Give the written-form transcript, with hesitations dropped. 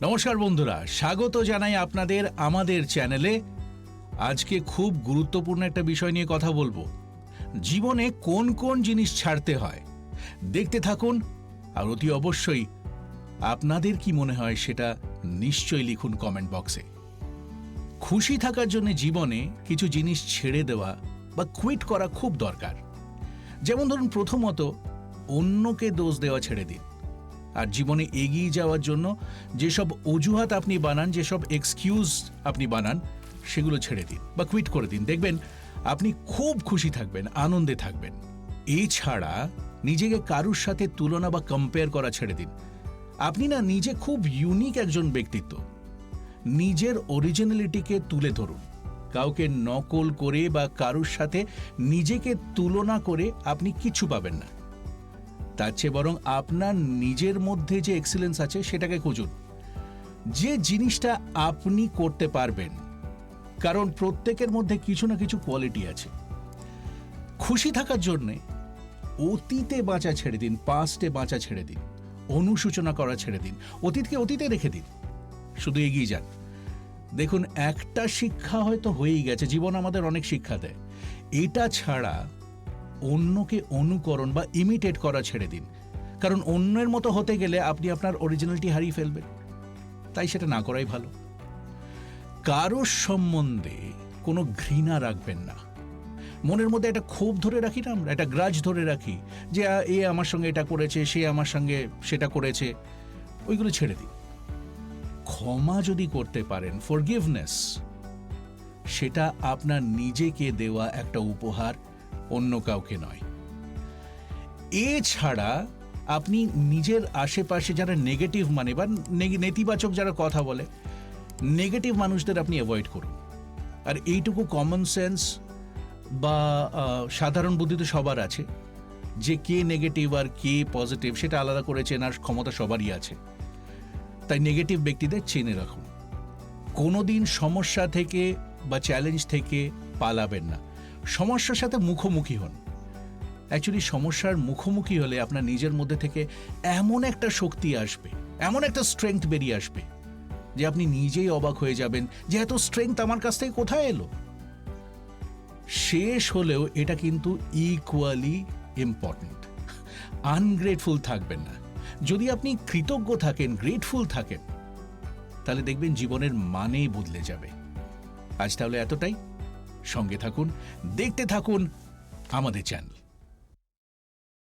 নমস্কার বন্ধুরা, স্বাগত জানাই আপনাদের আমাদের চ্যানেলে। আজকে খুব গুরুত্বপূর্ণ একটা বিষয় নিয়ে কথা বলবো। জীবনে কোন কোন জিনিস ছাড়তে হয় দেখতে থাকুন, আর অতি অবশ্যই আপনাদের কি মনে হয় সেটা নিশ্চয়ই লিখুন কমেন্ট বক্সে। খুশি থাকার জন্য জীবনে কিছু জিনিস ছেড়ে দেওয়া বা কুইট করা খুব দরকার। যেমন ধরুন, প্রথমত অন্যকে দোষ দেওয়া ছেড়ে দিন। আর জীবনে এগিয়ে যাওয়ার জন্য যেসব অজুহাত আপনি বানান, যেসব এক্সকিউজ আপনি বানান, সেগুলো ছেড়ে দিন বা কুইট করে দিন। দেখবেন আপনি খুব খুশি থাকবেন, আনন্দে থাকবেন। এছাড়া নিজেকে কারুর সাথে তুলনা বা কম্পেয়ার করা ছেড়ে দিন। আপনি না নিজে খুব ইউনিক একজন ব্যক্তিত্ব। নিজের অরিজিনালিটিকে তুলে ধরুন। কাউকে নকল করে বা কারুর সাথে নিজেকে তুলনা করে আপনি কিছু পাবেন না। তার চেয়ে বরং আপনার নিজের মধ্যে যে এক্সিলেন্স আছে সেটাকে খুঁজুন, যে জিনিসটা আপনি করতে পারবেন। কারণ প্রত্যেকের মধ্যে কিছু না কিছু কোয়ালিটি আছে। খুশি থাকার জন্যে অতীতে বাঁচা ছেড়ে দিন, পাস্টে বাঁচা ছেড়ে দিন, অনুশোচনা করা ছেড়ে দিন, অতীতকে অতীতে রেখে দিন, শুধু এগিয়ে যান। দেখুন, একটা শিক্ষা হয়তো হয়েই গেছে, জীবন আমাদের অনেক শিক্ষা দেয়। এটা ছাড়া অন্যকে অনুকরণ বা ইমিটেট করা ছেড়ে দিন। কারণ অন্যের মতো হতে গেলে আপনি আপনার অরিজিনালিটি হারিয়ে ফেলবেন। তাই সেটা না করাই ভালো। কারোর সম্বন্ধে কোনো ঘৃণা রাখবেন না। মনের মধ্যে একটা ক্ষোভ ধরে রাখি না আমরা, একটা গ্রাজ ধরে রাখি যে এ আমার সঙ্গে এটা করেছে, সে আমার সঙ্গে সেটা করেছে। ওইগুলো ছেড়ে দিন। ক্ষমা যদি করতে পারেন, ফরগিভনেস, সেটা আপনার নিজেকে দেওয়া একটা উপহার, অন্য কাউকে নয়। এছাড়া আপনি নিজের আশেপাশে যারা নেগেটিভ মানে বা নেতিবাচক যারা কথা বলে, নেগেটিভ মানুষদের আপনি অ্যাভয়েড করুন। আর এইটুকু কমন সেন্স বা সাধারণ বুদ্ধি তো সবার আছে, যে কে নেগেটিভ আর কে পজিটিভ সেটা আলাদা করে চেনার ক্ষমতা সবারই আছে। তাই নেগেটিভ ব্যক্তিদের চেনে রাখুন। কোনোদিন সমস্যা থেকে বা চ্যালেঞ্জ থেকে পালাবেন না, সমস্যার সাথে মুখোমুখি হন। অ্যাকচুয়ালি সমস্যার মুখোমুখি হলে আপনার নিজের মধ্যে থেকে এমন একটা শক্তি আসবে, এমন একটা স্ট্রেংথ বেরিয়ে আসবে যে আপনি নিজেই অবাক হয়ে যাবেন যে এত স্ট্রেংথ আমার কাছ থেকে কোথায় এলো। শেষ হলেও এটা কিন্তু ইকুয়ালি ইম্পর্টেন্ট। আনগ্রেটফুল থাকবেন না। যদি আপনি কৃতজ্ঞ থাকেন, গ্রেটফুল থাকেন, তাহলে দেখবেন জীবনের মানেই বদলে যাবে। আজ তাহলে এতটাই। সঙ্গে থাকুন, দেখতে থাকুন আমাদের চ্যানেল।